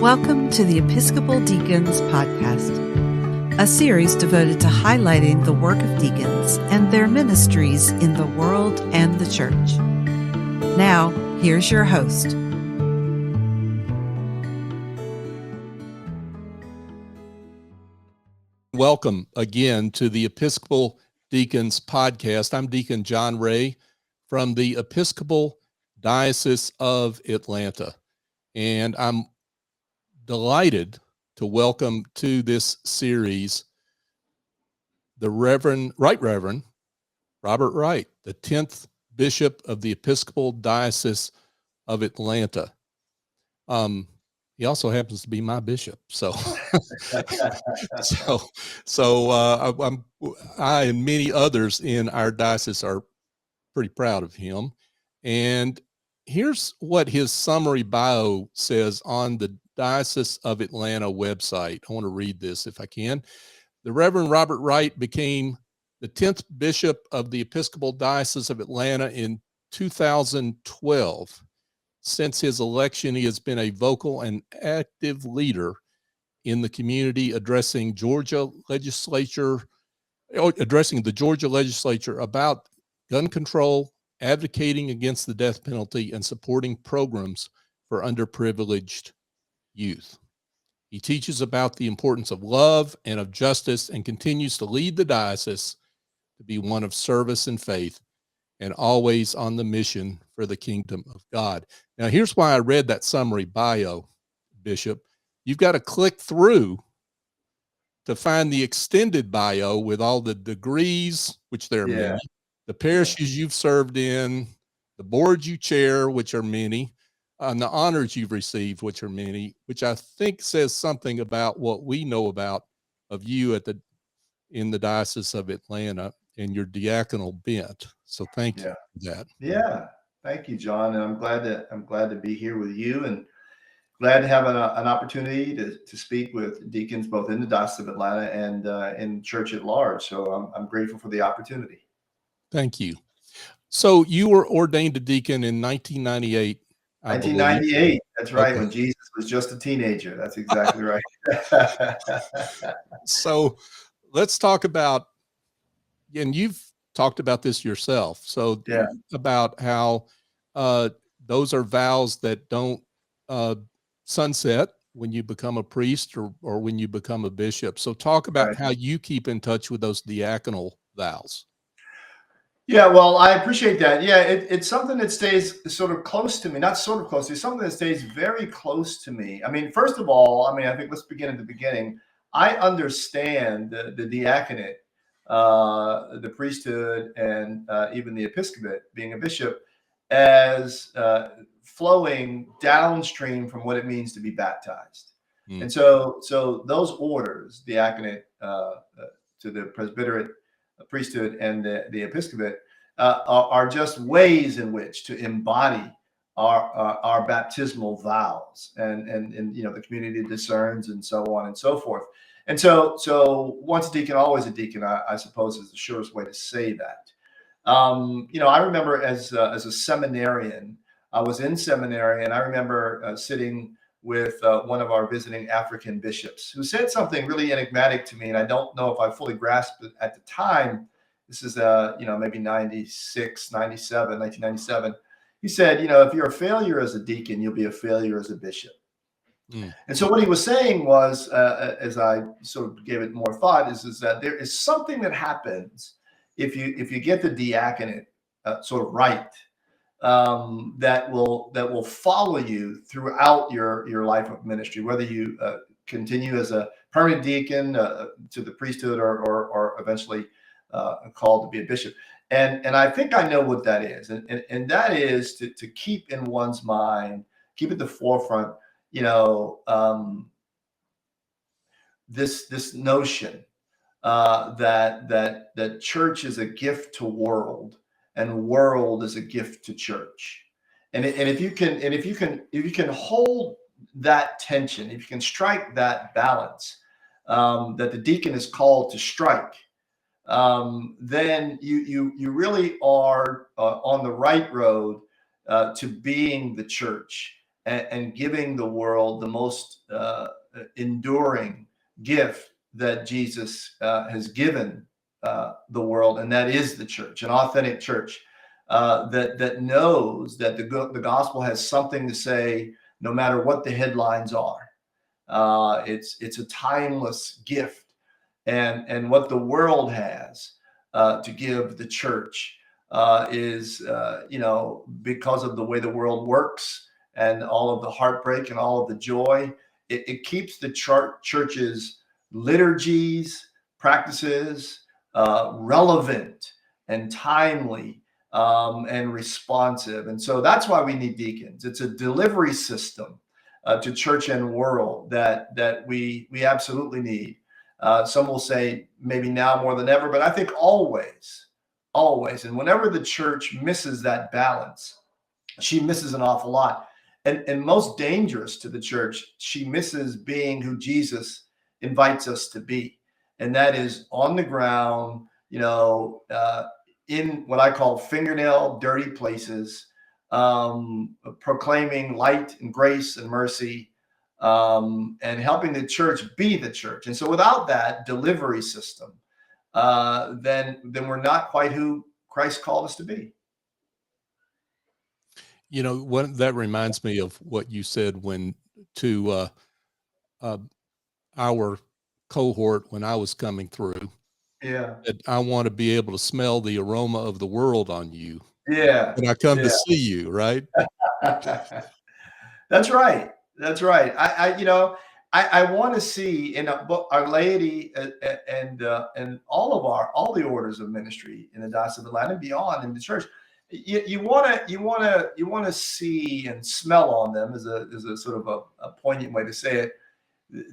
Welcome to the Episcopal Deacons podcast, a series devoted to highlighting the work of deacons and their ministries in the world and the church. Now, here's your host. Welcome again to the Episcopal Deacons podcast. I'm Deacon John Ray from the Episcopal Diocese of Atlanta, and I'm delighted to welcome to this series the Right Reverend Robert Wright, the 10th Bishop of the Episcopal Diocese of Atlanta. He also happens to be my bishop, so I and many others in our diocese are pretty proud of him. And here's what his summary bio says on the Diocese of Atlanta website. I want to read this if I can. The Reverend Robert Wright became the 10th Bishop of the Episcopal Diocese of Atlanta in 2012. Since his election, he has been a vocal and active leader in the community, addressing the Georgia legislature about gun control, advocating against the death penalty, and supporting programs for underprivileged youth. He teaches about the importance of love and of justice and continues to lead the diocese to be one of service and faith, and always on the mission for the kingdom of God. Now, here's why I read that summary bio, Bishop. You've got to click through to find the extended bio with all the degrees, which there are many, the parishes you've served in, the boards you chair, which are many, and the honors you've received, which are many, which I think says something about what we know about of you in the Diocese of Atlanta and your diaconal bent. So thank you for that. Yeah, thank you, John. And I'm glad to be here with you, and glad to have an opportunity to speak with deacons both in the Diocese of Atlanta and in church at large. So I'm grateful for the opportunity. Thank you. So you were ordained a deacon in 1998. 1998. That's right. Okay. When Jesus was just a teenager. That's exactly right. So let's talk about, and you've talked about this yourself. So about how those are vows that don't sunset when you become a priest or when you become a bishop. So talk about how you keep in touch with those diaconal vows. Yeah, well, I appreciate that. Yeah, it's something that stays sort of close to me, not sort of close to me, something that stays very close to me. I mean, first of all, I think let's begin at the beginning. I understand the diaconate, the priesthood, and even the episcopate, being a bishop, as flowing downstream from what it means to be baptized. And so those orders, diaconate to the presbyterate, priesthood, and the episcopate, are just ways in which to embody our baptismal vows, and the community discerns, and so on and so forth. And so once a deacon, always a deacon, I suppose, is the surest way to say that. I remember as a seminarian, I was in seminary, and I remember sitting with one of our visiting African bishops, who said something really enigmatic to me, and I don't know if I fully grasped it at the time. This is maybe 1997. He said, if you're a failure as a deacon, you'll be a failure as a bishop. And so what he was saying was, as I sort of gave it more thought, is that there is something that happens if you get the diaconate sort of right, that will follow you throughout your life of ministry, whether you continue as a permanent deacon to the priesthood or eventually called to be a bishop. And I think I know what that is, and that is to keep in one's mind, keep at the forefront, this notion that church is a gift to world, and world is a gift to church. And if you can hold that tension, if you can strike that balance that the deacon is called to strike, then you really are on the right road to being the church and giving the world the most enduring gift that Jesus has given the world, and that is the church, an authentic church that knows that the gospel has something to say, no matter what the headlines are. It's a timeless gift, and what the world has to give the church is, because of the way the world works and all of the heartbreak and all of the joy, it keeps the church's liturgies, practices relevant and timely and responsive. And so that's why we need deacons. It's a delivery system to church and world that we absolutely need. Some will say maybe now more than ever, but I think always. And whenever the church misses that balance, she misses an awful lot. And most dangerous to the church, she misses being who Jesus invites us to be. And that is on the ground, in what I call fingernail dirty places, proclaiming light and grace and mercy, and helping the church be the church. And so without that delivery system, then we're not quite who Christ called us to be. That reminds me of what you said when to our cohort when I was coming through. Yeah. That I want to be able to smell the aroma of the world on you. Yeah. When I come to see you, right? That's right. I want to see in our laity and all the orders of ministry in the Diocese of Atlanta and beyond in the church. You want to see and smell on them is a sort of a poignant way to say it.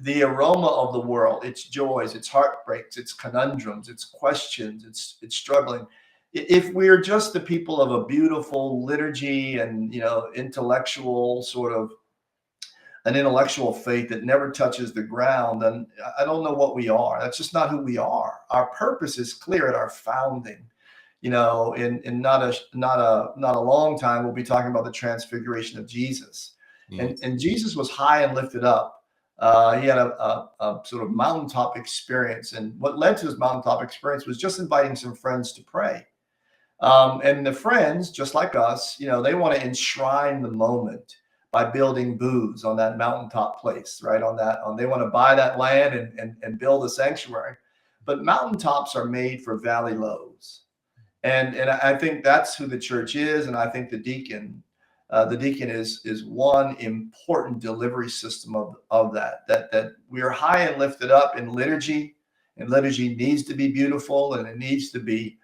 The aroma of the world, its joys, its heartbreaks, its conundrums, its questions, its struggling. If we're just the people of a beautiful liturgy and intellectual sort of an intellectual faith that never touches the ground, then I don't know what we are. That's just not who we are. Our purpose is clear at our founding. In not a long time, we'll be talking about the transfiguration of Jesus, and Jesus was high and lifted up. He had a sort of mountaintop experience, and what led to his mountaintop experience was just inviting some friends to pray. And the friends, just like us, they want to enshrine the moment by building booths on that mountaintop place, right? They want to buy that land and build a sanctuary. But mountaintops are made for valley lows. And I think that's who the church is. And I think the deacon is one important delivery system of that we are high and lifted up in liturgy, and liturgy needs to be beautiful, and it needs to be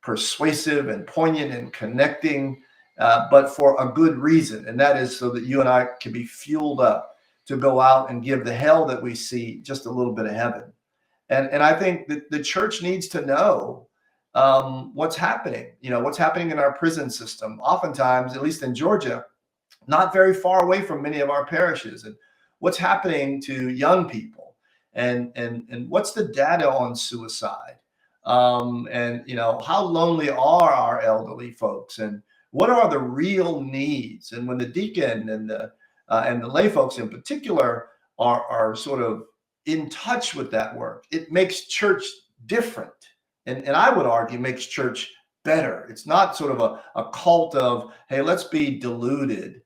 persuasive and poignant and connecting, but for a good reason. And that is so that you and I can be fueled up to go out and give the hell that we see just a little bit of heaven. And I think that the church needs to know what's happening, what's happening in our prison system. Oftentimes, at least in Georgia, not very far away from many of our parishes, and what's happening to young people, and what's the data on suicide, and how lonely are our elderly folks, and what are the real needs. And when the deacon and the lay folks in particular are sort of in touch with that work, it makes church different. And I would argue makes church better. It's not sort of a cult of, hey, let's be deluded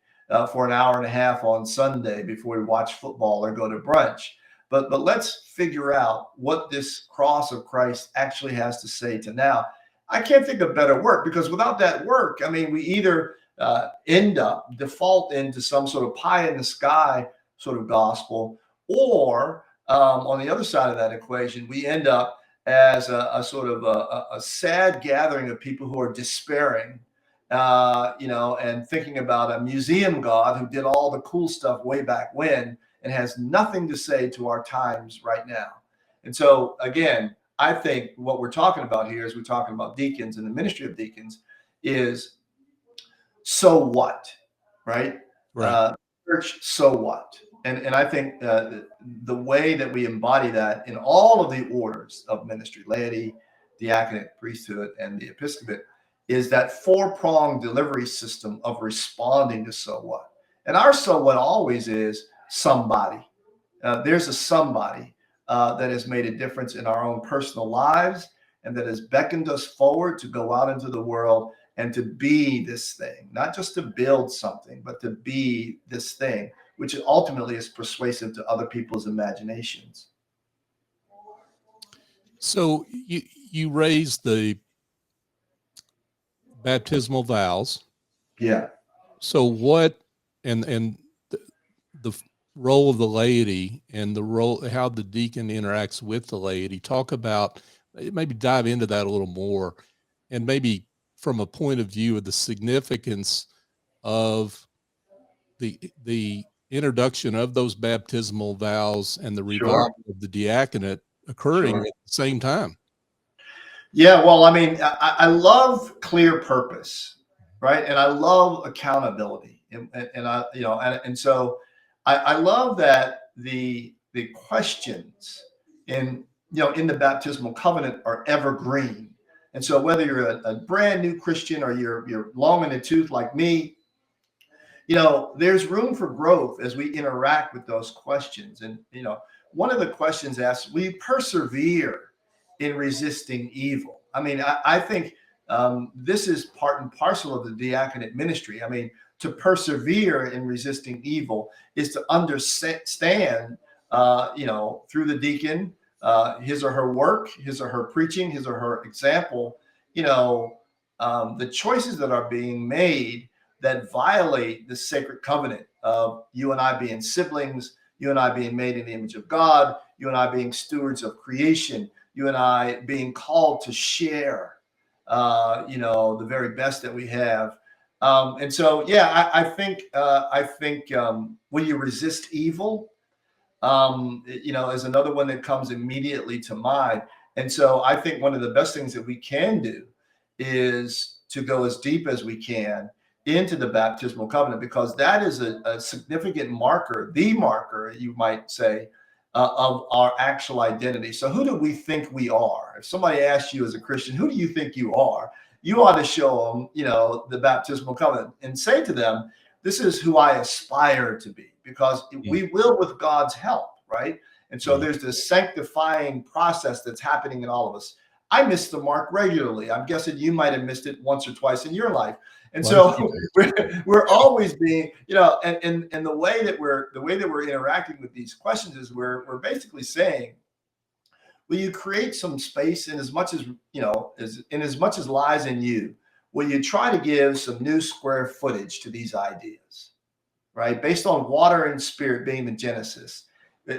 for an hour and a half on Sunday before we watch football or go to brunch. But let's figure out what this cross of Christ actually has to say to now. I can't think of better work, because without that work, I mean, we either default into some sort of pie in the sky sort of gospel, or on the other side of that equation, we end up as a sort of a sad gathering of people who are despairing, and thinking about a museum God who did all the cool stuff way back when and has nothing to say to our times right now. And so, again, I think what we're talking about here, as we're talking about deacons and the ministry of deacons, is so what, right? Church, so what? And I think the way that we embody that in all of the orders of ministry, laity, diaconate, priesthood, and the episcopate, is that four-pronged delivery system of responding to so what. And our so what always is somebody. There's a somebody that has made a difference in our own personal lives and that has beckoned us forward to go out into the world and to be this thing, not just to build something, but to be this thing, which ultimately is persuasive to other people's imaginations. So you raised the baptismal vows. Yeah. So what, and the role of the laity and the role, how the deacon interacts with the laity, talk about, maybe dive into that a little more, and maybe from a point of view of the significance of the introduction of those baptismal vows and the revival of the diaconate occurring at the same time. Yeah, well, I mean, I love clear purpose, right? And I love accountability, and I, you know, and so I love that the questions in, you know, in the baptismal covenant are evergreen. And so whether you're a brand new Christian or you're long in the tooth like me, you know, there's room for growth as we interact with those questions. And, you know, one of the questions asks, we persevere in resisting evil. I mean, I think this is part and parcel of the diaconate ministry. I mean, to persevere in resisting evil is to understand, you know, through the deacon, his or her work, his or her preaching, his or her example, you know, the choices that are being made that violate the sacred covenant of you and I being siblings, you and I being made in the image of God, you and I being stewards of creation, you and I being called to share, you know, the very best that we have. And so, yeah, I think when you resist evil, you know, is another one that comes immediately to mind. And so I think one of the best things that we can do is to go as deep as we can into the baptismal covenant, because that is a significant marker, the marker, you might say, of our actual identity. So who do we think we are? If somebody asks you as a Christian, who do you think you are? You ought to show them, you know, the baptismal covenant and say to them, this is who I aspire to be, because we will with God's help, right? And so there's this sanctifying process that's happening in all of us. I miss the mark regularly. I'm guessing you might have missed it once or twice in your life. And so we're always being, you know, and the way that we're interacting with these questions is we're basically saying, will you create some space in as much as, you know, as much as lies in you? Will you try to give some new square footage to these ideas, right? Based on water and spirit being the genesis.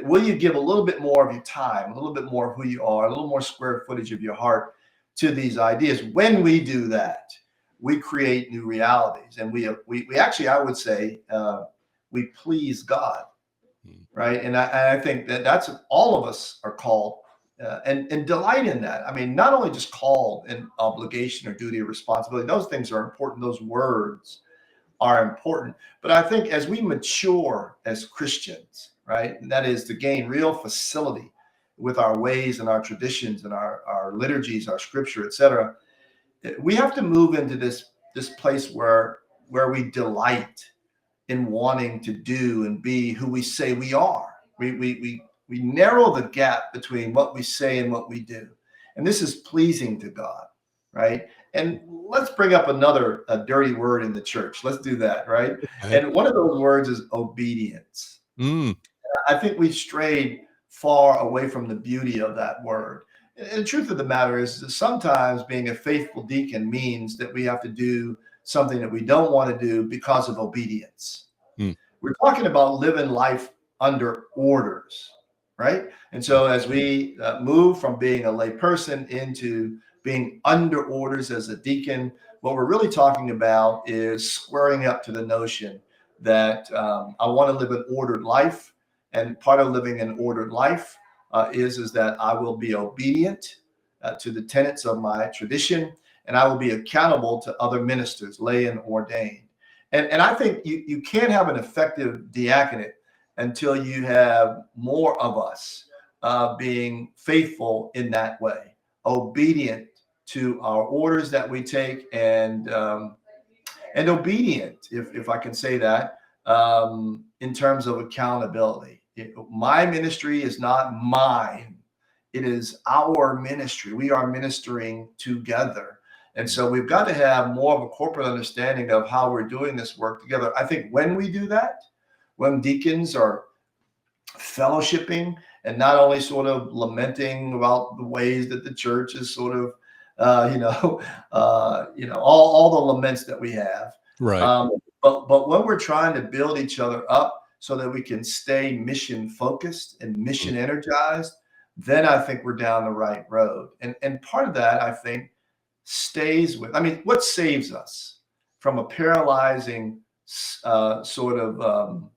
Will you give a little bit more of your time, a little bit more of who you are, a little more square footage of your heart to these ideas? When we do that, we create new realities, and we actually, I would say, we please God, right? And I think that's all of us are called, and delight in that. I mean, not only just called an obligation or duty or responsibility; those things are important. Those words are important. But I think as we mature as Christians, right, and that is to gain real facility with our ways and our traditions and our liturgies, our scripture, etc., we have to move into this place where we delight in wanting to do and be who we say we are. We narrow the gap between what we say and what we do, and this is pleasing to God, right? And let's bring up a dirty word in the church. Let's do that, right? And one of those words is obedience. I think we've strayed far away from the beauty of that word. And the truth of the matter is that sometimes being a faithful deacon means that we have to do something that we don't want to do because of obedience. We're talking about living life under orders, right? And so as we move from being a lay person into being under orders as a deacon, what we're really talking about is squaring up to the notion that I want to live an ordered life. And part of living an ordered life is that I will be obedient to the tenets of my tradition, and I will be accountable to other ministers, lay and ordained. And I think you can't have an effective diaconate until you have more of us being faithful in that way, obedient to our orders that we take, and obedient, if I can say that, in terms of accountability. My ministry is not mine. It is our ministry. We are ministering together. And so we've got to have more of a corporate understanding of how we're doing this work together. I think when we do that, when deacons are fellowshipping and not only sort of lamenting about the ways that the church is sort of, all the laments that we have. Right. But when we're trying to build each other up so that we can stay mission focused and mission energized, then I think we're down the right road. And part of that, I think, stays with, what saves us from a paralyzing sort of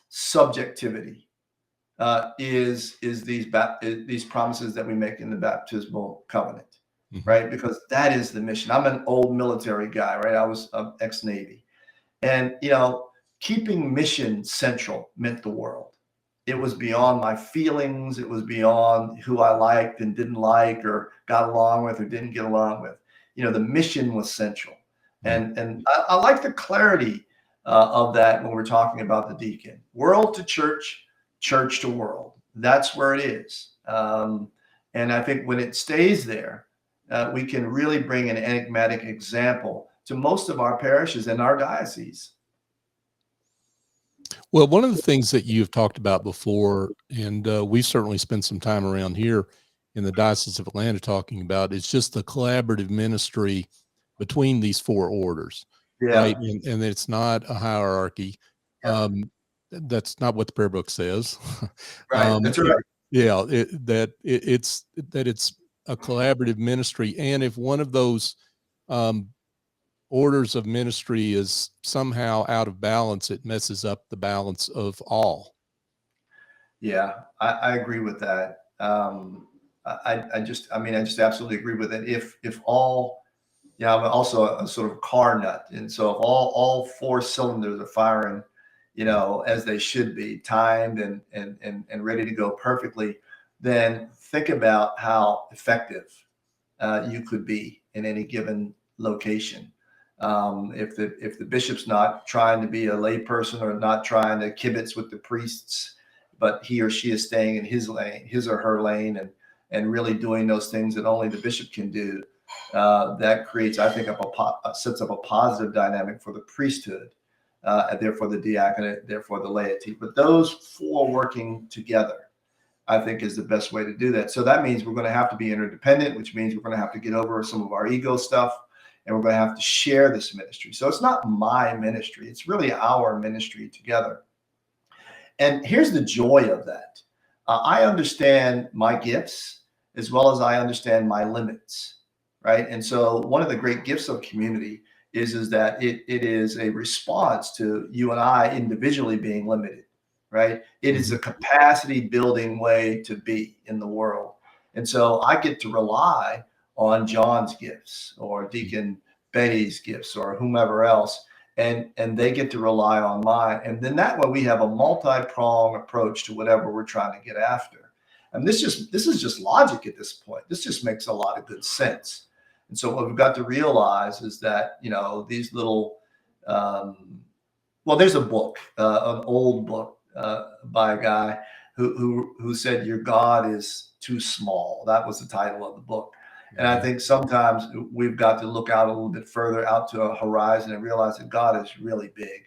subjectivity is these promises that we make in the baptismal covenant. Right? Because that is the mission. I'm an old military guy, right? I was ex-Navy. And, keeping mission central meant the world. It was beyond my feelings. It was beyond who I liked and didn't like, or got along with or didn't get along with. The mission was central. And I like the clarity of that when we're talking about the deacon. World to church, church to world. That's where it is. And I think when it stays there, we can really bring an enigmatic example to most of our parishes and our dioceses. Well, one of the things that you've talked about before, and we've certainly spent some time around here in the Diocese of Atlanta talking about, is just the collaborative ministry between these four orders, right? And it's not a hierarchy. Yeah. That's not what the prayer book says. Right. That's right. It's a collaborative ministry. And if one of those orders of ministry is somehow out of balance, it messes up the balance of all. Yeah, I agree with that. I just absolutely agree with it. If all, I'm also a sort of car nut. And so if all four cylinders are firing, as they should be, timed and ready to go perfectly, then think about how effective you could be in any given location. If the bishop's not trying to be a lay person or not trying to kibitz with the priests, but he or she is staying in his lane, his or her lane, and really doing those things that only the bishop can do, that creates, I think, sets up a positive dynamic for the priesthood, and therefore the diaconate, therefore the laity. But those four working together, I think, is the best way to do that. So that means we're going to have to be interdependent, which means we're going to have to get over some of our ego stuff, and we're going to have to share this ministry. So it's not my ministry. It's really our ministry together. And here's the joy of that. I understand my gifts as well as I understand my limits, right? And so one of the great gifts of community is that it is a response to you and I individually being limited, right? It is a capacity building way to be in the world. And so I get to rely on John's gifts or Deacon Betty's gifts or whomever else, and they get to rely on mine. And then that way we have a multi-pronged approach to whatever we're trying to get after. And this is just logic at this point. This just makes a lot of good sense. And so what we've got to realize is that, these little, there's a book, an old book by a guy who said, "Your God is too small." That was the title of the book. And I think sometimes we've got to look out a little bit further out to a horizon and realize that God is really big.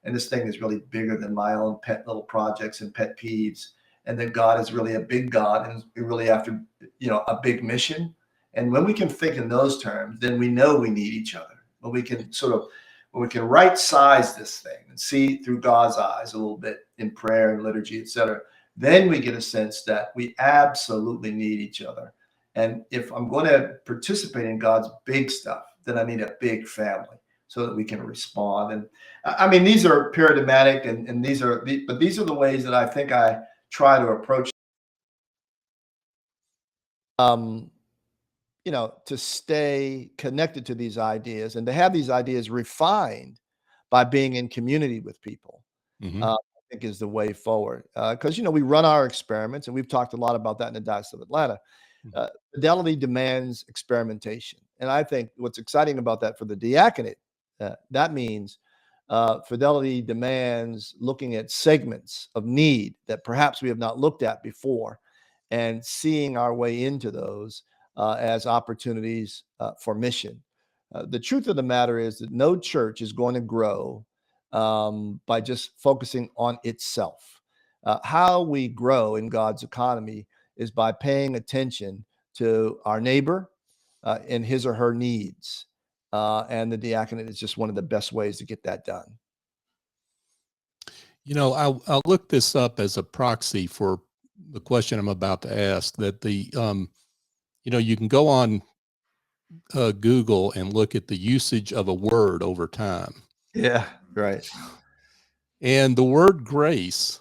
And this thing is really bigger than my own pet little projects and pet peeves. And that God is really a big God and really after, a big mission. And when we can think in those terms, then we know we need each other. When we can right size this thing and see through God's eyes a little bit in prayer and liturgy, etc., then we get a sense that we absolutely need each other. And if I'm going to participate in God's big stuff, then I need a big family so that we can respond. And I mean, these are paradigmatic, and these are the ways that I think I try to approach. To stay connected to these ideas and to have these ideas refined by being in community with people, I think is the way forward. Because, we run our experiments, and we've talked a lot about that in the Diocese of Atlanta. Fidelity demands experimentation. And I think what's exciting about that for the diaconate, that means fidelity demands looking at segments of need that perhaps we have not looked at before and seeing our way into those as opportunities for mission. The truth of the matter is that no church is going to grow by just focusing on itself. How we grow in God's economy is by paying attention to our neighbor and his or her needs. And the diaconate is just one of the best ways to get that done. You know, I'll look this up as a proxy for the question I'm about to ask. That you can go on Google and look at the usage of a word over time. Yeah, right. And the word grace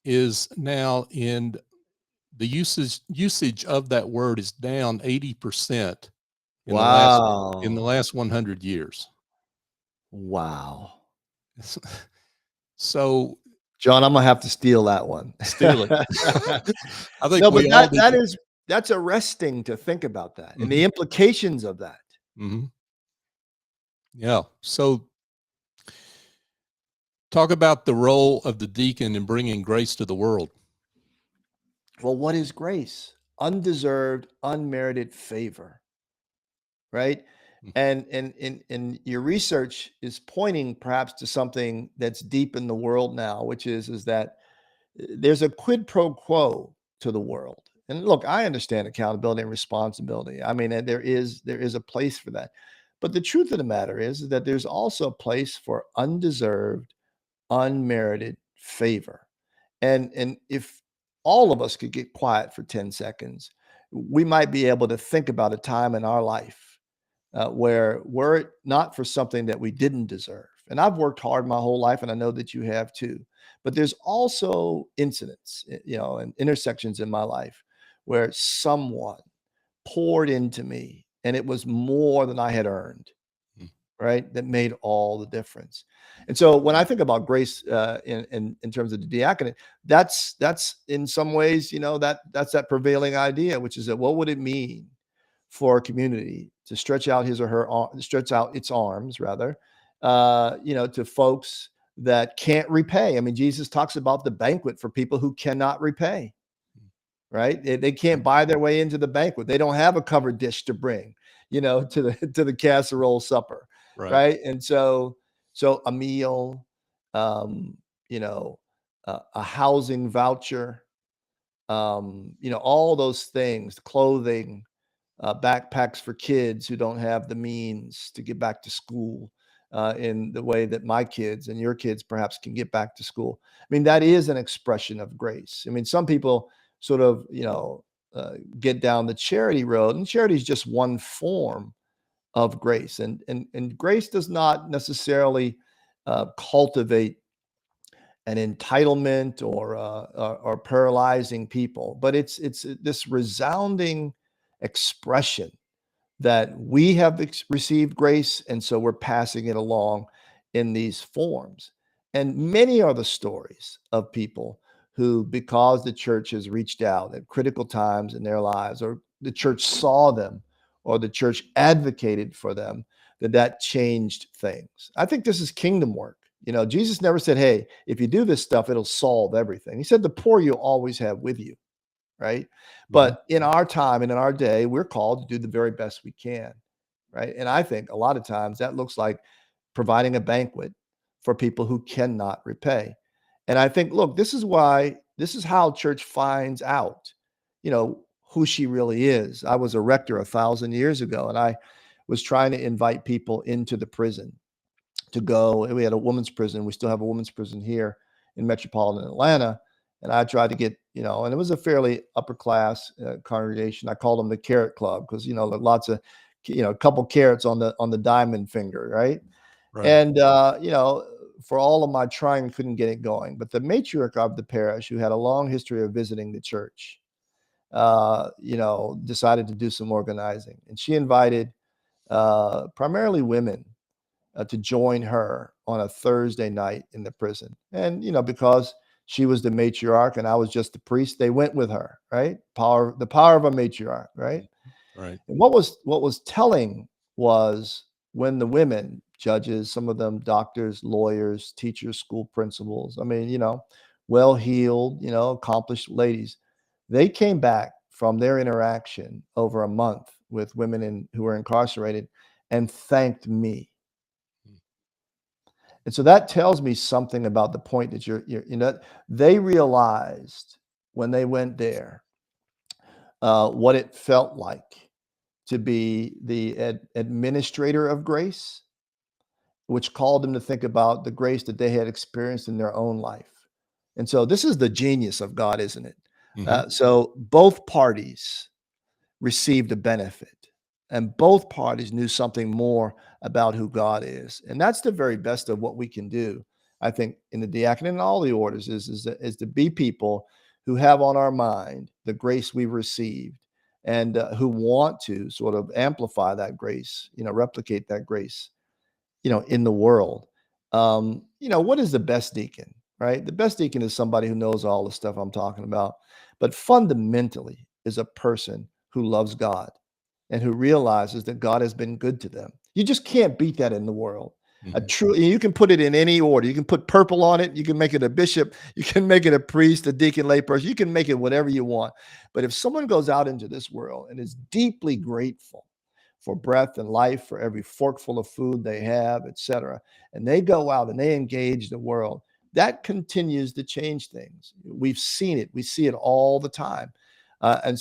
is now in the usage of that word is down 80% in the last 100 years. Wow. So, John, I'm gonna have to steal that one. Steal it. I think no, but that's arresting to think about that and the implications of that. Mm-hmm. Yeah. So, talk about the role of the deacon in bringing grace to the world. Well, what is grace? Undeserved, unmerited favor, right? And your research is pointing perhaps to something that's deep in the world now, which is that there's a quid pro quo to the world. And look, I understand accountability and responsibility. I mean, there is a place for that. But the truth of the matter is that there's also a place for undeserved, unmerited favor. And if all of us could get quiet for 10 seconds, we might be able to think about a time in our life where were it not for something that we didn't deserve. And I've worked hard my whole life, and I know that you have too. But there's also incidents, and intersections in my life where someone poured into me and it was more than I had earned, right? That made all the difference. And so when I think about grace in terms of the diaconate, that's in some ways, that's that prevailing idea, which is that what would it mean for a community to stretch out stretch out its arms rather, to folks that can't repay. I mean, Jesus talks about the banquet for people who cannot repay, right? They can't buy their way into the banquet. They don't have a covered dish to bring, to the casserole supper, right? And so a meal, a housing voucher, all those things, clothing, backpacks for kids who don't have the means to get back to school in the way that my kids and your kids perhaps can get back to school. I mean, that is an expression of grace. I mean, some people sort of, get down the charity road, and charity is just one form of grace. And grace does not necessarily cultivate an entitlement or paralyzing people, but it's this resounding expression that we have received grace, and so we're passing it along in these forms. And many are the stories of people who, because the church has reached out at critical times in their lives, or the church saw them, or the church advocated for them, that changed things. I think this is kingdom work. Jesus never said, hey, if you do this stuff, it'll solve everything. He said, the poor you'll always have with you. Right. But in our time and in our day, we're called to do the very best we can. Right. And I think a lot of times that looks like providing a banquet for people who cannot repay. And I think, look, this is how church finds out, who she really is. I was a rector 1,000 years ago, and I was trying to invite people into the prison to go. We had a women's prison. We still have a women's prison here in metropolitan Atlanta. And I tried to get, and it was a fairly upper class congregation. I called them the Carrot Club because, lots of, a couple carrots on the diamond finger, right? And, for all of my trying, couldn't get it going. But the matriarch of the parish, who had a long history of visiting the church, decided to do some organizing. And she invited primarily women to join her on a Thursday night in the prison. And, because She was the matriarch and I was just the priest. They went with her, right? The power of a matriarch, right? Right. And what was telling was when the women, judges, some of them doctors, lawyers, teachers, school principals, I mean, well-heeled, accomplished ladies, they came back from their interaction over a month with women who were incarcerated and thanked me. And so that tells me something about the point that they realized when they went there what it felt like to be the administrator of grace, which called them to think about the grace that they had experienced in their own life. And so this is the genius of God, isn't it? So both parties received a benefit, and both parties knew something more about who God is. And that's the very best of what we can do, I think, in the diaconate and all the orders is to be people who have on our mind the grace we've received and who want to sort of amplify that grace, replicate that grace, in the world. What is the best deacon, right? The best deacon is somebody who knows all the stuff I'm talking about, but fundamentally is a person who loves God and who realizes that God has been good to them. You just can't beat that in the world. You can put it in any order. You can put purple on it. You can make it a bishop. You can make it a priest, a deacon, lay person. You can make it whatever you want. But if someone goes out into this world and is deeply grateful for breath and life, for every forkful of food they have, etc., and they go out and they engage the world, that continues to change things. We've seen it. We see it all the time. And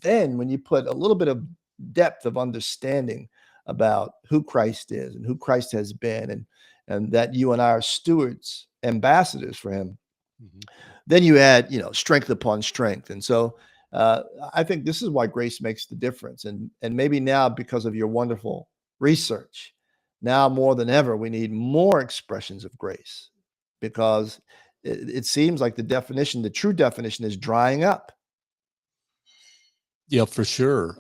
then when you put a little bit of depth of understanding about who Christ is and who Christ has been, and that you and I are stewards, ambassadors for him, then you add, strength upon strength. And so I think this is why grace makes the difference. And maybe now, because of your wonderful research, now more than ever, we need more expressions of grace, because it seems like the true definition is drying up. Yeah, for sure.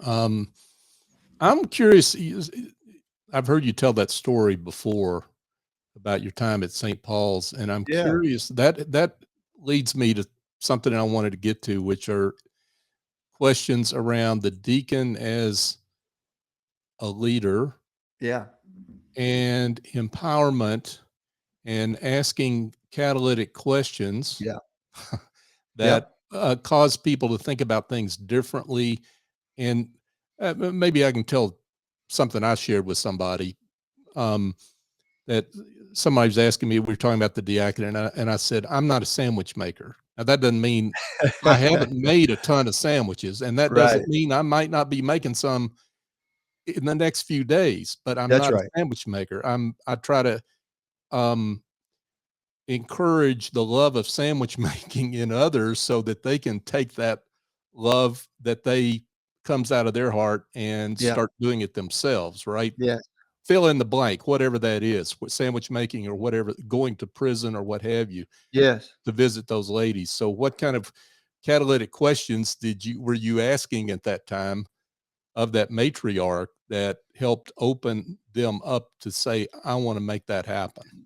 I'm curious. I've heard you tell that story before about your time at St. Paul's, and I'm curious that leads me to something I wanted to get to, which are questions around the deacon as a leader, and empowerment, and asking catalytic questions, that cause people to think about things differently. And maybe I can tell something I shared with somebody, that somebody was asking me, we were talking about the diaconate, and I said, I'm not a sandwich maker. Now, that doesn't mean I haven't made a ton of sandwiches, and that doesn't mean I might not be making some in the next few days, but I'm not a sandwich maker. I try to encourage the love of sandwich making in others so that they can take that love that comes out of their heart and start doing it themselves, right? Fill in the blank, whatever that is, sandwich making or whatever, going to prison or what have you, to visit those ladies. So what kind of catalytic questions were you asking at that time of that matriarch that helped open them up to say, I want to make that happen?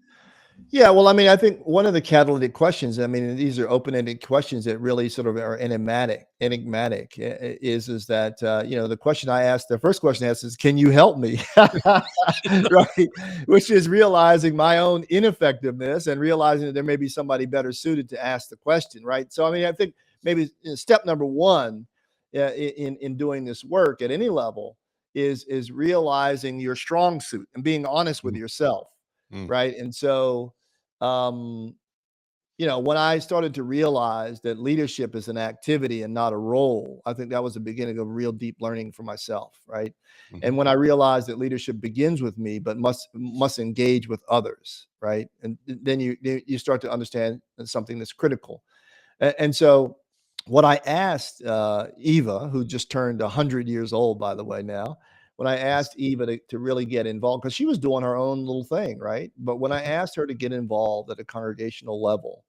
Yeah, well, I mean, I think one of the catalytic questions, I mean, these are open-ended questions that really sort of are enigmatic, is that, the question I asked, the first question I asked is, can you help me? Right. Which is realizing my own ineffectiveness and realizing that there may be somebody better suited to ask the question. Right. So, I mean, I think maybe step number one in doing this work at any level is realizing your strong suit and being honest with yourself. Right. And so, when I started to realize that leadership is an activity and not a role, I think that was the beginning of real deep learning for myself. Right. And when I realized that leadership begins with me, but must engage with others. Right. And then you start to understand something that's critical. And so what I asked Eva, who just turned 100 years old, by the way, now, when I asked Eva to really get involved, because she was doing her own little thing, right? But when I asked her to get involved at a congregational level,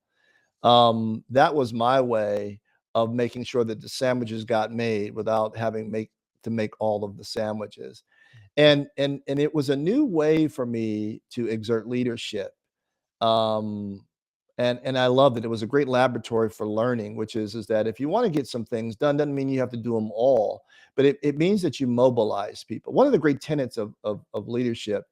that was my way of making sure that the sandwiches got made without having to make all of the sandwiches. And it was a new way for me to exert leadership. And I loved it. It was a great laboratory for learning, which is that if you want to get some things done, doesn't mean you have to do them all, but it means that you mobilize people. One of the great tenets of leadership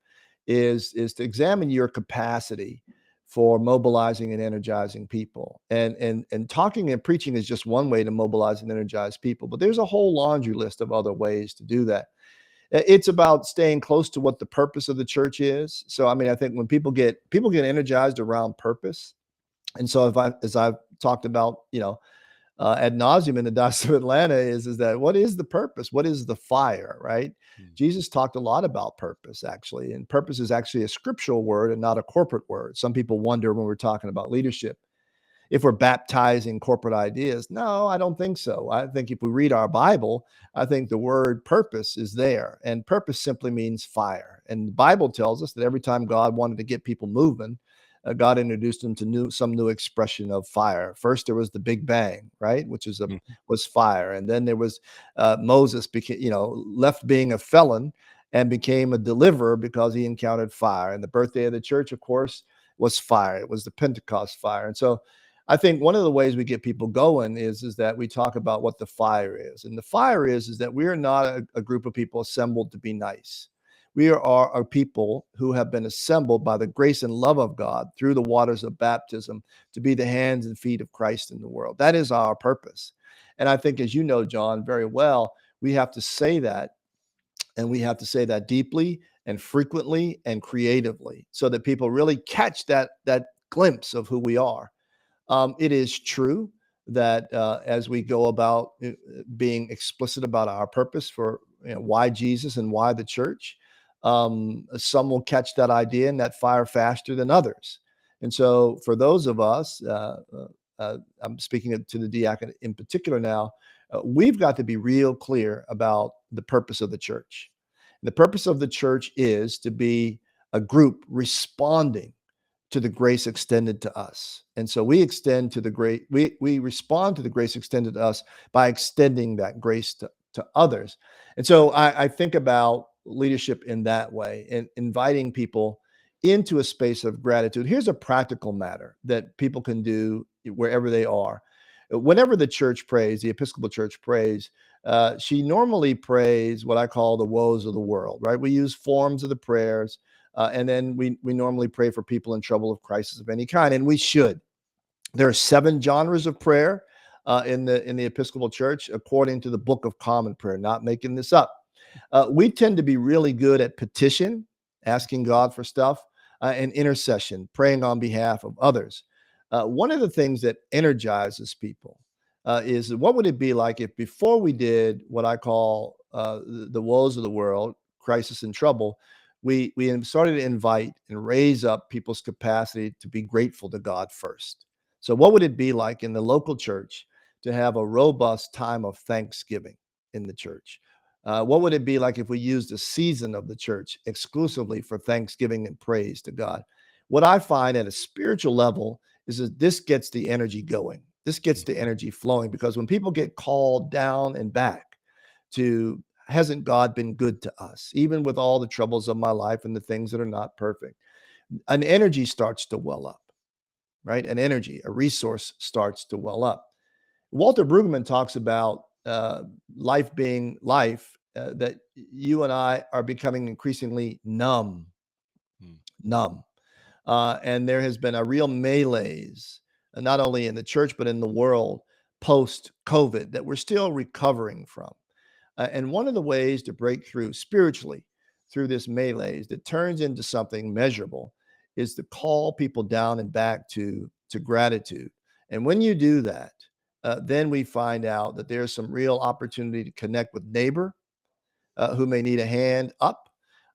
is to examine your capacity for mobilizing and energizing people. And talking and preaching is just one way to mobilize and energize people, but there's a whole laundry list of other ways to do that. It's about staying close to what the purpose of the church is. So, I mean, I think when people get energized around purpose, and so as I've talked about, ad nauseum in the Diocese of Atlanta is that what is the purpose? What is the fire, right? Jesus talked a lot about purpose, actually, and purpose is actually a scriptural word and not a corporate word. Some people wonder when we're talking about leadership if we're baptizing corporate ideas. No, I don't think so. I think if we read our Bible, I think the word purpose is there, and purpose simply means fire. And the Bible tells us that every time God wanted to get people moving, God introduced them to some new expression of fire. First, there was the Big Bang, right, which was fire, and then there was Moses left being a felon and became a deliverer because he encountered fire. And the birthday of the church, of course, was fire. It was the Pentecost fire. And so, I think one of the ways we get people going is that we talk about what the fire is, and the fire is that we are not a group of people assembled to be nice. We are a people who have been assembled by the grace and love of God through the waters of baptism to be the hands and feet of Christ in the world. That is our purpose. And I think, as you know, John, very well, we have to say that, and we have to say that deeply and frequently and creatively so that people really catch that glimpse of who we are. It is true that as we go about being explicit about our purpose for why Jesus and why the church, some will catch that idea and that fire faster than others. And so for those of us, I'm speaking to the diaconate in particular now, we've got to be real clear about the purpose of the church. The purpose of the church is to be a group responding to the grace extended to us. And so we respond to the grace extended to us by extending that grace to others. And so I think about leadership in that way and inviting people into a space of gratitude. Here's a practical matter that people can do wherever they are. Whenever the church prays, the Episcopal Church prays, she normally prays what I call the woes of the world, right? We use forms of the prayers. And then we normally pray for people in trouble of crisis of any kind, and we should. There are 7 genres of prayer in the Episcopal Church, according to the Book of Common Prayer. Not making this up. We tend to be really good at petition, asking God for stuff, and intercession, praying on behalf of others. One of the things that energizes people is what would it be like if before we did what I call the woes of the world, crisis and trouble, we started to invite and raise up people's capacity to be grateful to God first. So what would it be like in the local church to have a robust time of thanksgiving in the church? What would it be like if we used a season of the church exclusively for thanksgiving and praise to God? What I find at a spiritual level is that this gets the energy going. This gets the energy flowing, because when people get called down and back to, hasn't God been good to us, even with all the troubles of my life and the things that are not perfect, an energy starts to well up, right? An energy, a resource starts to well up. Walter Brueggemann talks about life being life, that you and I are becoming increasingly numb. And there has been a real malaise, not only in the church, but in the world post-COVID that we're still recovering from. And one of the ways to break through spiritually through this malaise that turns into something measurable is to call people down and back to gratitude. And when you do that, then we find out that there's some real opportunity to connect with neighbor who may need a hand up,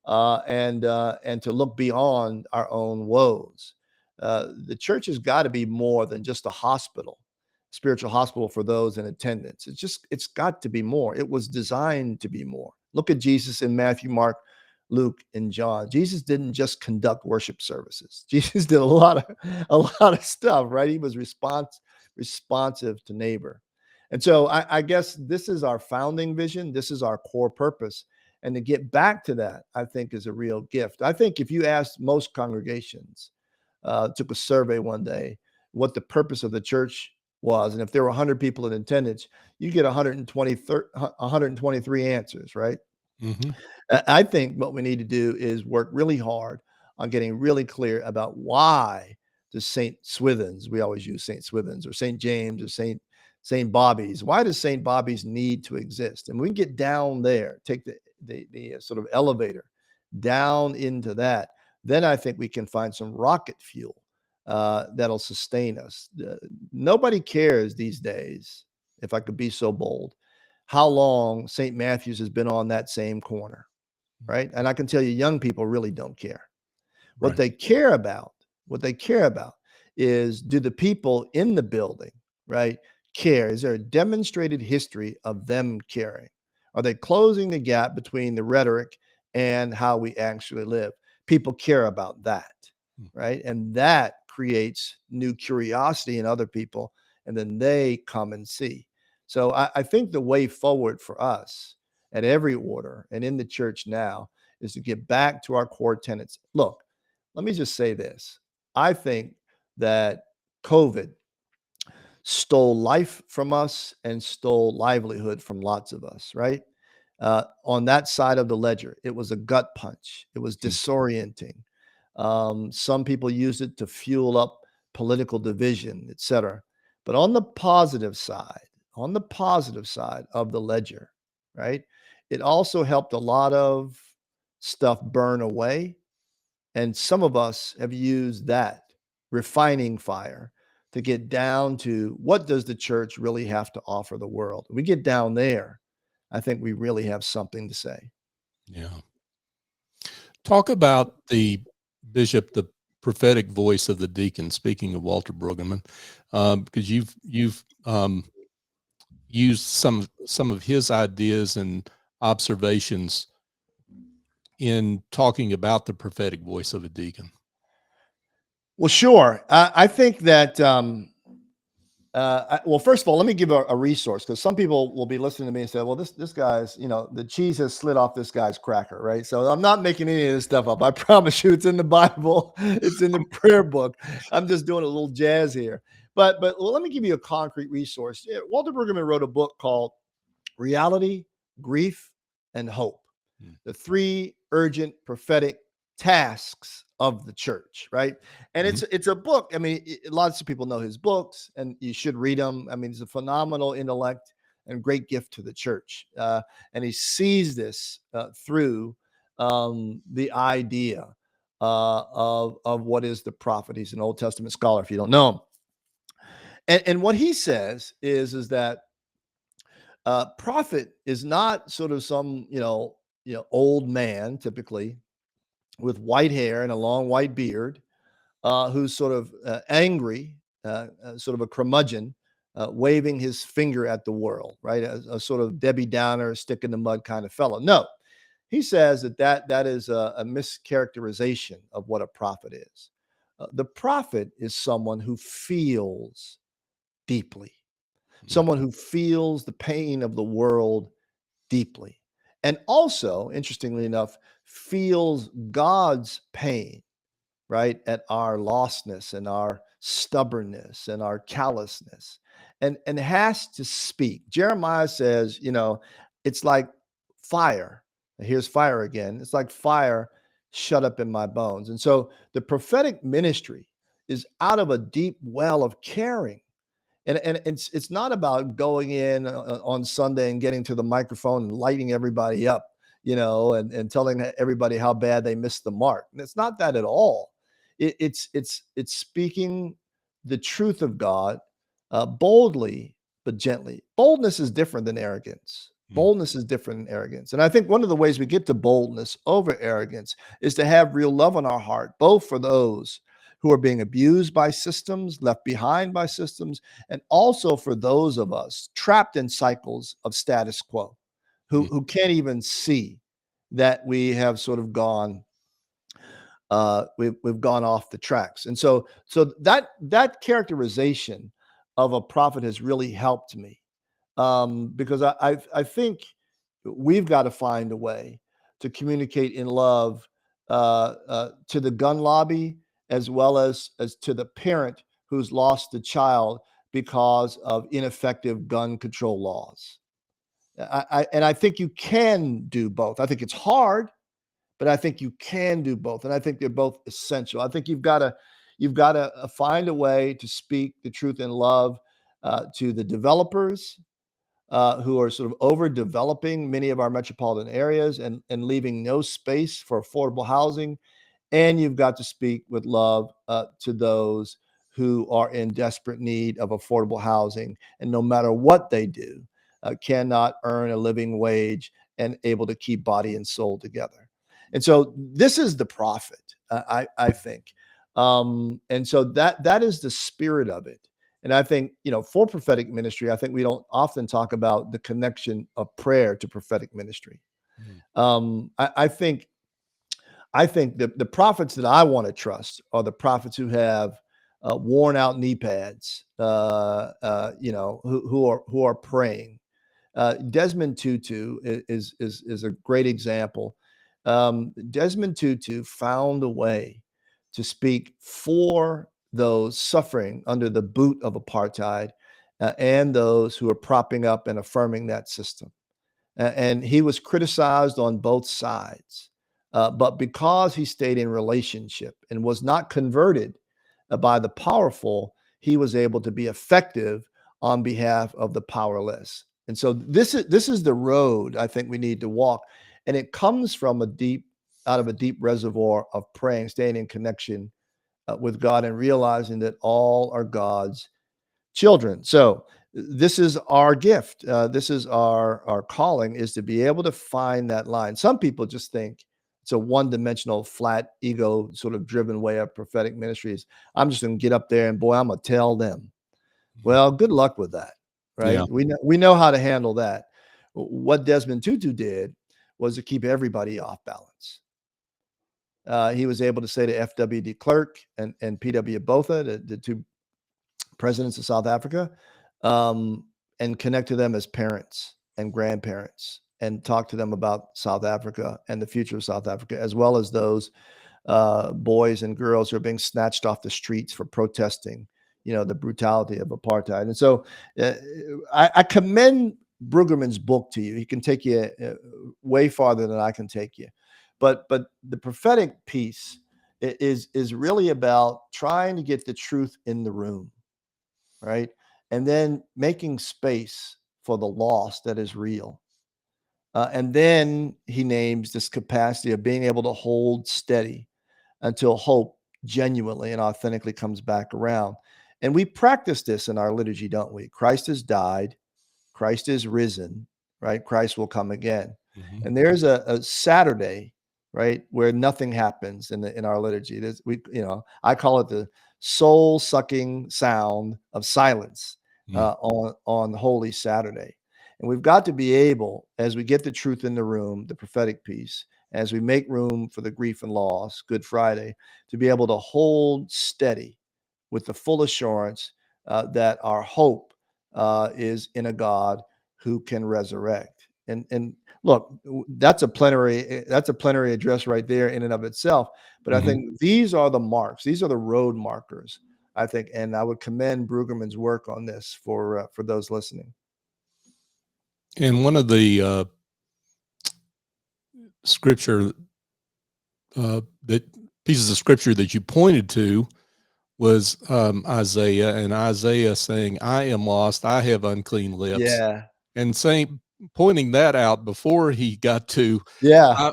and to look beyond our own woes. The church has got to be more than just a hospital, spiritual hospital for those in attendance. It's got to be more. It was designed to be more. Look at Jesus in Matthew, Mark, Luke, and John. Jesus didn't just conduct worship services. Jesus did a lot of stuff, right? He was responsive to neighbor. And so I guess this is our founding vision. This is our core purpose. And to get back to that, I think, is a real gift. I think if you asked most congregations, took a survey one day, what the purpose of the church was. And if there were 100 people in attendance, you get 123 answers, right? Mm-hmm. I think what we need to do is work really hard on getting really clear about why does St. Swithin's, we always use St. Swithin's or St. James or St. Bobby's, why does St. Bobby's need to exist? And we can get down there, take the sort of elevator down into that. Then I think we can find some rocket fuel that'll sustain us. Nobody cares these days, if I could be so bold, how long St. Matthew's has been on that same corner, right? And I can tell you, young people really don't care. What Right. they care about is, do the people in the building, right, care? Is there a demonstrated history of them caring? Are they closing the gap between the rhetoric and how we actually live? People care about that, right? And that creates new curiosity in other people, and then they come and see. So I think the way forward for us at every order and in the church now is to get back to our core tenets. Look, let me just say this. I think that COVID stole life from us and stole livelihood from lots of us, right? On that side of the ledger, it was a gut punch. It was disorienting. Some people used it to fuel up political division, et cetera. But on the positive side of the ledger, right, it also helped a lot of stuff burn away. And some of us have used that refining fire to get down to, what does the church really have to offer the world? We get down there, I think we really have something to say. Yeah. Talk about the bishop, the prophetic voice of the deacon, speaking of Walter Brueggemann, because you've used some of his ideas and observations in talking about the prophetic voice of a deacon. Well, sure. I think that, well, first of all, let me give a resource, because some people will be listening to me and say, well, this guy's, the cheese has slid off this guy's cracker, right? So I'm not making any of this stuff up. I promise you, it's in the Bible. It's in the prayer book. I'm just doing a little jazz here. But well, let me give you a concrete resource. Walter Brueggemann wrote a book called Reality, Grief, and Hope. The 3 urgent prophetic tasks of the church, right? And it's a book. I mean, lots of people know his books, and you should read them. I mean, he's a phenomenal intellect and great gift to the church. And he sees this through the idea of what is the prophet. He's an Old Testament scholar, if you don't know him. And what he says is that prophet is not sort of some, old man, typically with white hair and a long white beard, who's sort of angry, sort of a curmudgeon, waving his finger at the world, right? A sort of Debbie Downer, stick in the mud kind of fellow. No, he says that is a mischaracterization of what a prophet is. The prophet is someone who feels deeply, someone who feels the pain of the world deeply. And also, interestingly enough, feels God's pain, right, at our lostness and our stubbornness and our callousness, and has to speak. Jeremiah says, it's like fire. Here's fire again. It's like fire shut up in my bones. And so the prophetic ministry is out of a deep well of caring. And it's not about going in on Sunday and getting to the microphone and lighting everybody up, and telling everybody how bad they missed the mark. And it's not that at all. It's speaking the truth of God boldly but gently. Boldness is different than arrogance. Boldness is different than arrogance. And I think one of the ways we get to boldness over arrogance is to have real love in our heart, both for those who are being abused by systems, left behind by systems, and also for those of us trapped in cycles of status quo, who can't even see that we have sort of gone, we've gone off the tracks. And so that characterization of a prophet has really helped me, because I think we've got to find a way to communicate in love to the gun lobby, as well as to the parent who's lost a child because of ineffective gun control laws. I think you can do both. I think it's hard, but I think you can do both, and I think they're both essential. I think you've got to find a way to speak the truth in love to the developers who are sort of overdeveloping many of our metropolitan areas and leaving no space for affordable housing. And you've got to speak with love to those who are in desperate need of affordable housing, and no matter what they do, cannot earn a living wage and able to keep body and soul together. And so this is the prophet, I think. And so that is the spirit of it. And I think, for prophetic ministry, I think we don't often talk about the connection of prayer to prophetic ministry. I think the prophets that I want to trust are the prophets who have worn out knee pads, who are praying. Desmond Tutu is a great example. Desmond Tutu found a way to speak for those suffering under the boot of apartheid and those who are propping up and affirming that system. And he was criticized on both sides. But because he stayed in relationship and was not converted by the powerful, he was able to be effective on behalf of the powerless. And so this is the road I think we need to walk. And it comes from out of a deep reservoir of praying, staying in connection with God, and realizing that all are God's children. So this is our gift. This is our calling, is to be able to find that line. Some people just think it's a one-dimensional, flat, ego sort of driven way of prophetic ministries. I'm just going to get up there and boy, I'm going to tell them. Well, good luck with that, right? Yeah. We know how to handle that. What Desmond Tutu did was to keep everybody off balance. He was able to say to F.W. de Klerk and P.W. Botha, the two presidents of South Africa, and connect to them as parents and grandparents, and talk to them about South Africa and the future of South Africa, as well as those boys and girls who are being snatched off the streets for protesting, the brutality of apartheid. And so I commend Brueggemann's book to you. He can take you way farther than I can take you. But the prophetic piece is really about trying to get the truth in the room, right? And then making space for the loss that is real. And then he names this capacity of being able to hold steady until hope genuinely and authentically comes back around. And we practice this in our liturgy, don't we? Christ has died, Christ is risen, right? Christ will come again. Mm-hmm. And there's a Saturday, right, where nothing happens in our liturgy. I call it the soul-sucking sound of silence on Holy Saturday. And we've got to be able, as we get the truth in the room, the prophetic piece, as we make room for the grief and loss, Good Friday, to be able to hold steady with the full assurance that our hope is in a God who can resurrect. And look, that's a plenary address right there in and of itself. But I think these are the marks. These are the road markers, I think. And I would commend Brueggemann's work on this for those listening. And one of the scripture that pieces of scripture that you pointed to was Isaiah, and Isaiah saying, "I am lost, I have unclean lips." Yeah. And pointing that out before he got to,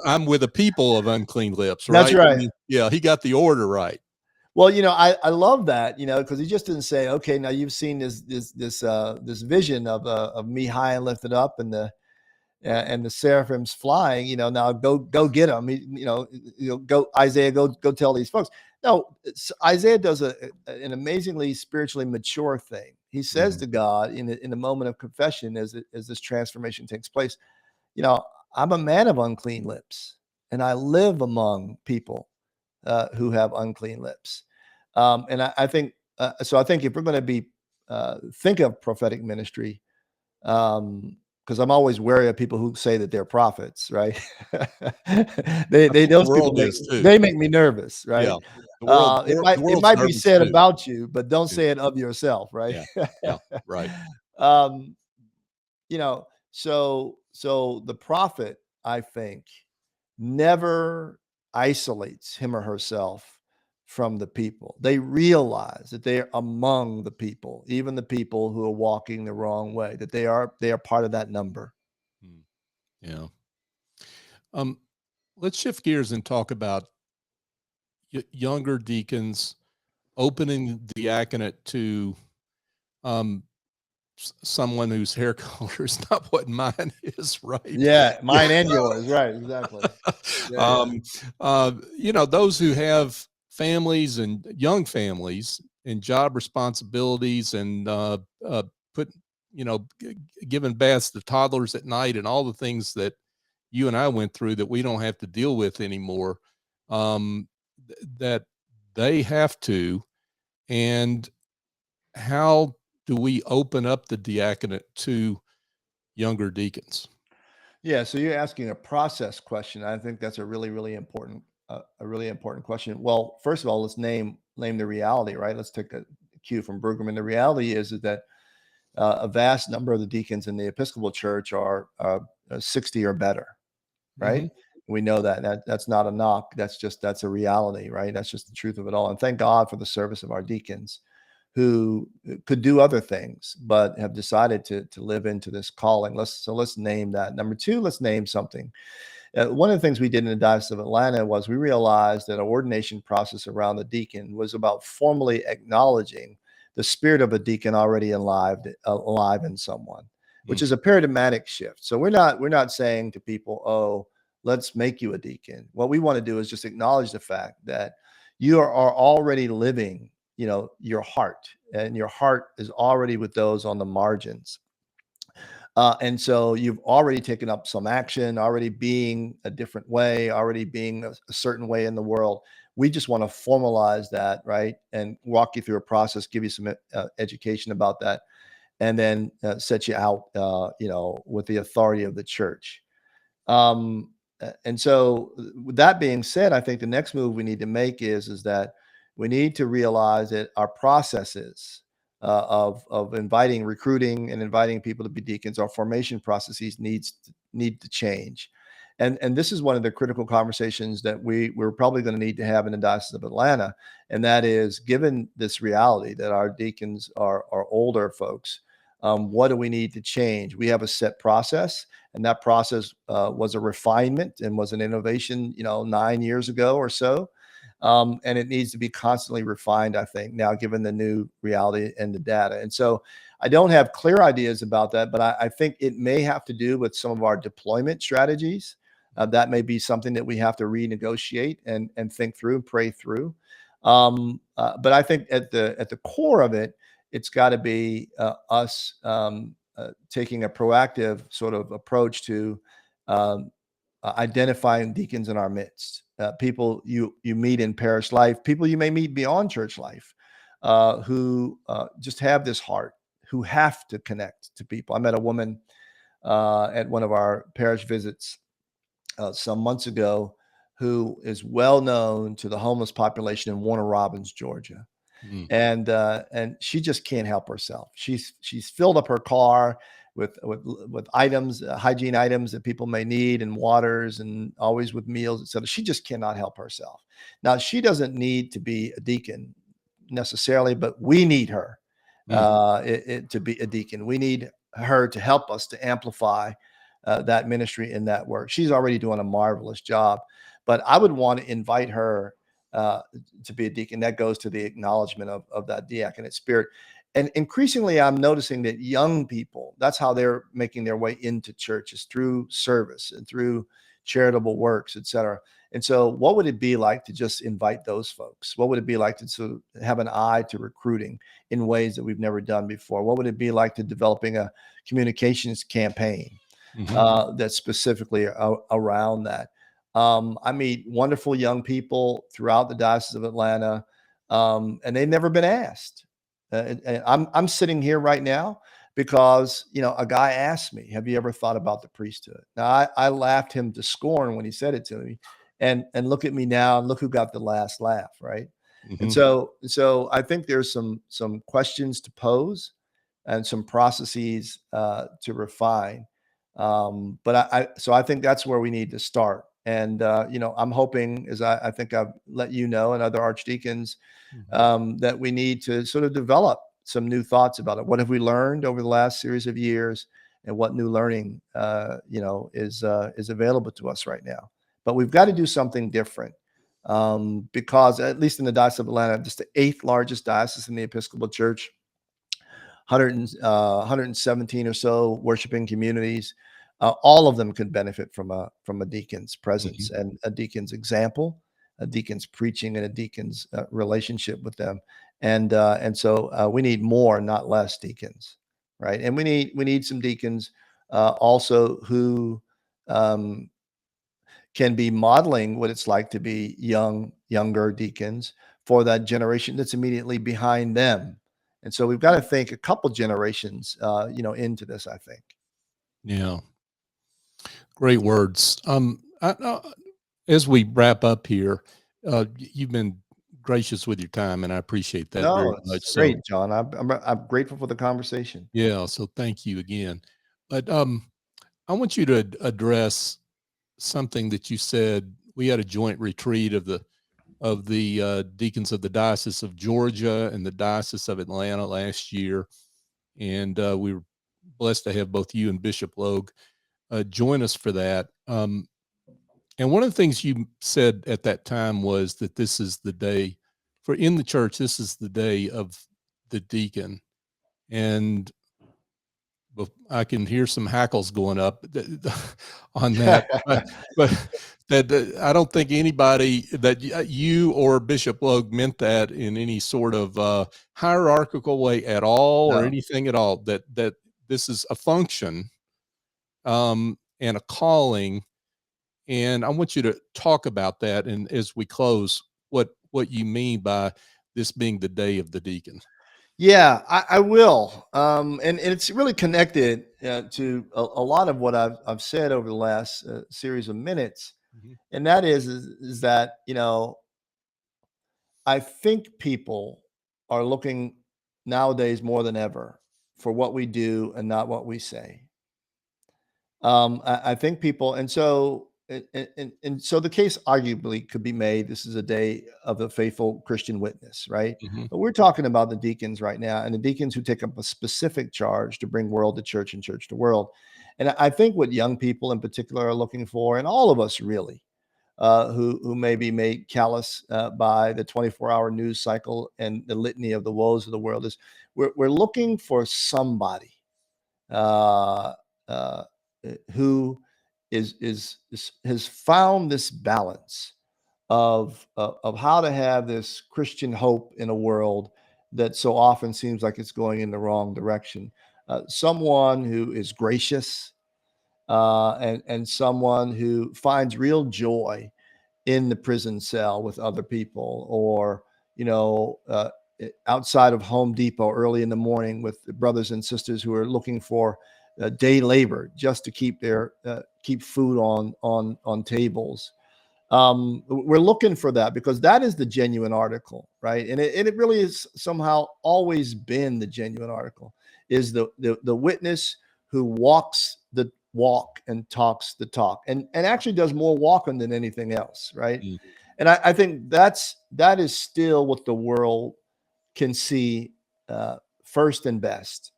I'm with a people of unclean lips, right? That's right. I mean, yeah, he got the order right. Well, I love that, because he just didn't say, okay, now you've seen this vision of me high and lifted up and the seraphims flying, now go get them, go Isaiah, go tell these folks. No, Isaiah does an amazingly spiritually mature thing. He says to God in the moment of confession, as this transformation takes place, I'm a man of unclean lips, and I live among people who have unclean lips. And I think so. I think if we're going to think of prophetic ministry, because I'm always wary of people who say that they're prophets, right? I think Those the people world is too. they make me nervous, Yeah. right? The It world's might be nervous said too. about you, but don't Yeah. say it of yourself, right? Yeah. Right. um, so the prophet, I think, never isolates him or herself from the people. They realize that they are among the people, even the people who are walking the wrong way, that they are part of that number. Yeah. Let's shift gears and talk about younger deacons opening the diaconate to someone whose hair color is not what mine is, right? Yeah, mine and yours, right? Exactly. Those who have families and young families and job responsibilities and put, giving baths to toddlers at night and all the things that you and I went through that we don't have to deal with anymore, that they have to. And how do we open up the diaconate to younger deacons? Yeah, so you're asking a process question. I think that's a really, really important, question. Well, first of all, let's name the reality, right? Let's take a cue from Brueggemann. The reality is that a vast number of the deacons in the Episcopal Church are 60 or better, right? Mm-hmm. We know that's not a knock. That's a reality, right? That's just the truth of it all. And thank God for the service of our deacons, who could do other things, but have decided to live into this calling. Let's name that. Number two, let's name something. One of the things we did in the Diocese of Atlanta was we realized that our ordination process around the deacon was about formally acknowledging the spirit of a deacon already alive in someone, which is a paradigmatic shift. So we're not saying to people, oh, let's make you a deacon. What we want to do is just acknowledge the fact that you are already living, your heart, and your heart is already with those on the margins. And so you've already taken up some action, already being a different way, already being a certain way in the world. We just want to formalize that, right? And walk you through a process, give you some education about that, and then set you out, with the authority of the church. And so with that being said, I think the next move we need to make is that we need to realize that our processes of inviting, recruiting, and inviting people to be deacons, our formation processes need to change. And this is one of the critical conversations that we're probably going to need to have in the Diocese of Atlanta. And that is, given this reality that our deacons are older folks, what do we need to change? We have a set process, and that process was a refinement and was an innovation, 9 years ago or so. And it needs to be constantly refined, I think, now, given the new reality and the data. And so I don't have clear ideas about that, but I think it may have to do with some of our deployment strategies. That may be something that we have to renegotiate and think through and pray through. But I think at the core of it, it's got to be us taking a proactive sort of approach to identifying deacons in our midst, people you meet in parish life, people you may meet beyond church life, who just have this heart, who have to connect to people. I met a woman at one of our parish visits some months ago, who is well known to the homeless population in Warner Robins, Georgia. And she just can't help herself. She's filled up her car with items, hygiene items that people may need, and waters, and always with meals, etc. She just cannot help herself. Now, she doesn't need to be a deacon necessarily, but we need her to be a deacon. We need her to help us to amplify that ministry and that work. She's already doing a marvelous job, but I would want to invite her to be a deacon. That goes to the acknowledgement of that diaconate spirit. And increasingly, I'm noticing that young people, that's how they're making their way into churches, through service and through charitable works, et cetera. And so what would it be like to just invite those folks? What would it be like to sort of have an eye to recruiting in ways that we've never done before? What would it be like to developing a communications campaign that's specifically around that? I meet wonderful young people throughout the Diocese of Atlanta, and they've never been asked. And I'm sitting here right now because, a guy asked me, have you ever thought about the priesthood? Now, I laughed him to scorn when he said it to me, and look at me now, and look who got the last laugh, right? And so I think there's some questions to pose and some processes to refine. But I think that's where we need to start. And I'm hoping, as I think I've let you know and other archdeacons, that we need to sort of develop some new thoughts about it. What have we learned over the last series of years, and what new learning is available to us right now? But we've got to do something different, because at least in the Diocese of Atlanta, just the 8th largest diocese in the Episcopal Church, 117 or so worshiping communities. All of them can benefit from a deacon's presence and a deacon's example, a deacon's preaching, and a deacon's relationship with them. And so we need more, not less deacons, right? And we need some deacons also who can be modeling what it's like to be younger deacons for that generation that's immediately behind them. And so we've got to think a couple generations, into this, I think. Yeah. Great words. As we wrap up here, you've been gracious with your time, and I appreciate that very much. It's great, John. I'm grateful for the conversation. Yeah. So thank you again. But I want you to address something that you said. We had a joint retreat of the deacons of the Diocese of Georgia and the Diocese of Atlanta last year, and we were blessed to have both you and Bishop Logue join us for that. And one of the things you said at that time was that this is the day in the church, this is the day of the deacon. And I can hear some hackles going up on that, but that I don't think anybody, that you or Bishop Logue meant that in any sort of hierarchical way at all, or anything at all, that this is a function and a calling. And I want you to talk about that, and as we close, what you mean by this being the day of the deacon. Yeah, I will. And it's really connected to a lot of what I've said over the last series of minutes. And that is that, I think people are looking nowadays more than ever for what we do and not what we say. I think people, and so the case arguably could be made, this is a day of the faithful Christian witness, right? But we're talking about the deacons right now, and the deacons who take up a specific charge to bring world to church and church to world. And I think what young people in particular are looking for, and all of us really, who may be made callous by the 24-hour news cycle and the litany of the woes of the world, is we're looking for somebody who has found this balance of how to have this Christian hope in a world that so often seems like it's going in the wrong direction. Someone who is gracious, and someone who finds real joy in the prison cell with other people, or outside of Home Depot early in the morning with the brothers and sisters who are looking for day labor just to keep food on tables. We're looking for that, because that is the genuine article, right? And it really is somehow always been the genuine article, is the witness who walks the walk and talks the talk, and actually does more walking than anything else, right? And I think that is still what the world can see first and best.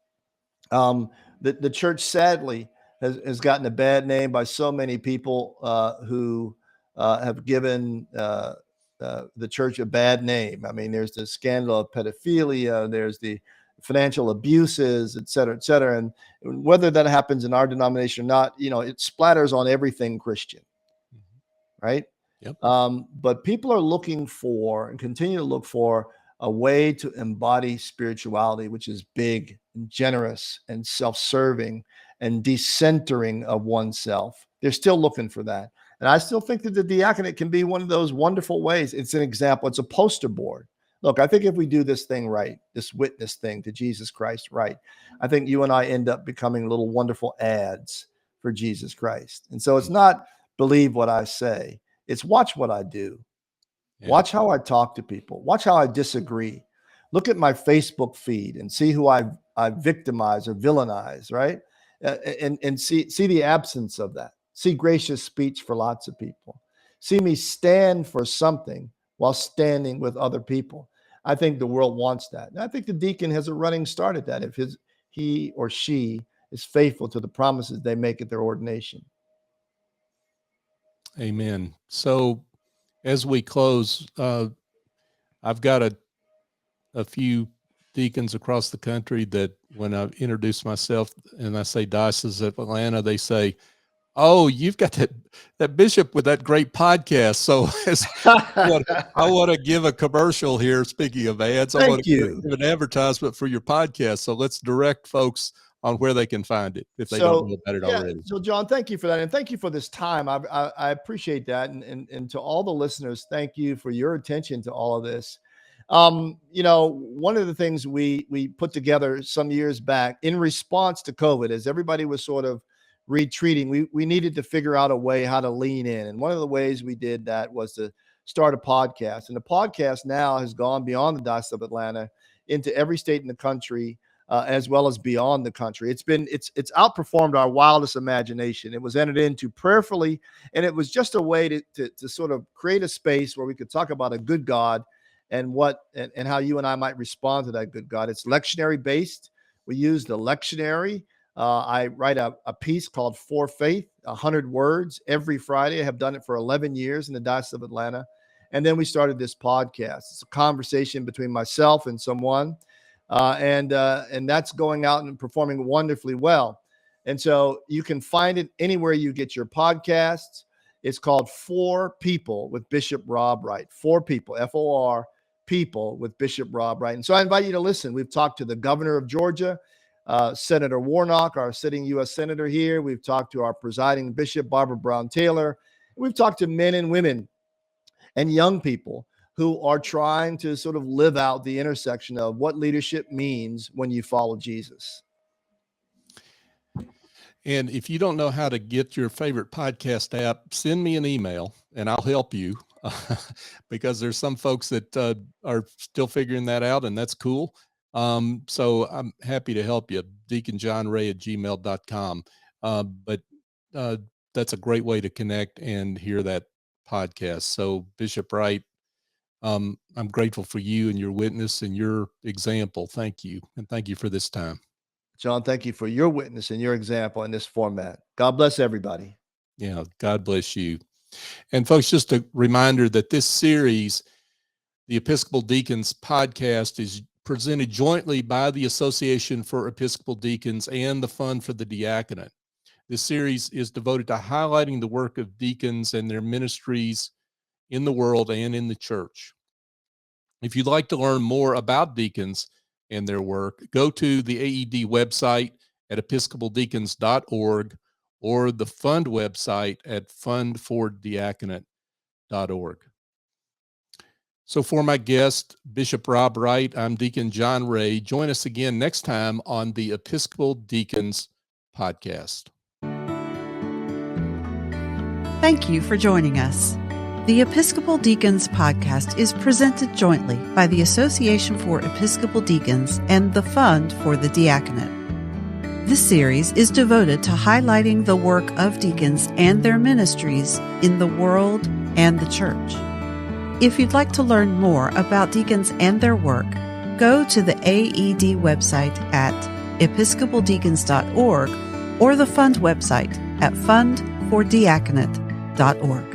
The church sadly has gotten a bad name by so many people who have given the church a bad name. I mean, there's the scandal of pedophilia, there's the financial abuses, et cetera, and whether that happens in our denomination or not, it splatters on everything Christian, right? Yep. But people are looking for, and continue to look for, a way to embody spirituality, which is big and generous and self-serving and decentering of oneself. They're still looking for that. And I still think that the diaconate can be one of those wonderful ways. It's an example. It's a poster board Look, I think if we do this thing right, this witness thing to Jesus Christ right, I think you and I end up becoming little wonderful ads for Jesus Christ. And so it's not believe what I say, it's watch what I do. Yeah. Watch how I talk to people. Watch how I disagree. Look at my Facebook feed and see who I victimize or villainize, right? And see the absence of that. See gracious speech for lots of people. See me stand for something while standing with other people. I think the world wants that. And I think the deacon has a running start at that if he or she is faithful to the promises they make at their ordination. Amen. So as we close, I've got a few deacons across the country that when I introduce myself and I say Diocese of Atlanta, they say, "Oh, you've got that bishop with that great podcast." So I want to give a commercial here. Speaking of ads, I want to give an advertisement for your podcast. So let's direct folks on where they can find it if they don't know about it already. So John, thank you for that. And thank you for this time. I appreciate that. And to all the listeners, thank you for your attention to all of this. One of the things we put together some years back in response to COVID, as everybody was sort of retreating, we needed to figure out a way how to lean in. And one of the ways we did that was to start a podcast. And the podcast now has gone beyond the Diocese of Atlanta into every state in the country, as well as beyond the country. It's outperformed our wildest imagination. It was entered into prayerfully, and it was just a way to sort of create a space where we could talk about a good God and how you and I might respond to that good God. It's lectionary based. We use the lectionary. I write a piece called For Faith, 100 words every Friday. I have done it for 11 years in the Diocese of Atlanta. And then we started this podcast. It's a conversation between myself and someone. And that's going out and performing wonderfully well. And so you can find it anywhere you get your podcasts. It's called For People with Bishop Rob Wright. For People, F-O-R, People with Bishop Rob Wright. And so I invite you to listen. We've talked to the governor of Georgia, Senator Warnock, our sitting U.S. Senator here. We've talked to our presiding bishop, Barbara Brown Taylor. We've talked to men and women and young people who are trying to sort of live out the intersection of what leadership means when you follow Jesus. And if you don't know how to get your favorite podcast app, send me an email and I'll help you because there's some folks that are still figuring that out, and that's cool. So I'm happy to help you. deaconjohnray@gmail.com. But that's a great way to connect and hear that podcast. So Bishop Wright, I'm grateful for you and your witness and your example. Thank you. And thank you for this time. John, thank you for your witness and your example in this format. God bless everybody. Yeah, God bless you. And folks, just a reminder that this series, the Episcopal Deacons podcast, is presented jointly by the Association for Episcopal Deacons and the Fund for the Diaconate. This series is devoted to highlighting the work of deacons and their ministries in the world and in the church. If you'd like to learn more about deacons and their work, go to the AED website at episcopaldeacons.org or the Fund website at fundfordiaconate.org. So for my guest, Bishop Rob Wright, I'm Deacon John Ray. Join us again next time on the Episcopal Deacons podcast. Thank you for joining us. The Episcopal Deacons podcast is presented jointly by the Association for Episcopal Deacons and the Fund for the Diaconate. This series is devoted to highlighting the work of deacons and their ministries in the world and the church. If you'd like to learn more about deacons and their work, go to the AED website at episcopaldeacons.org or the Fund website at fundfordiaconate.org.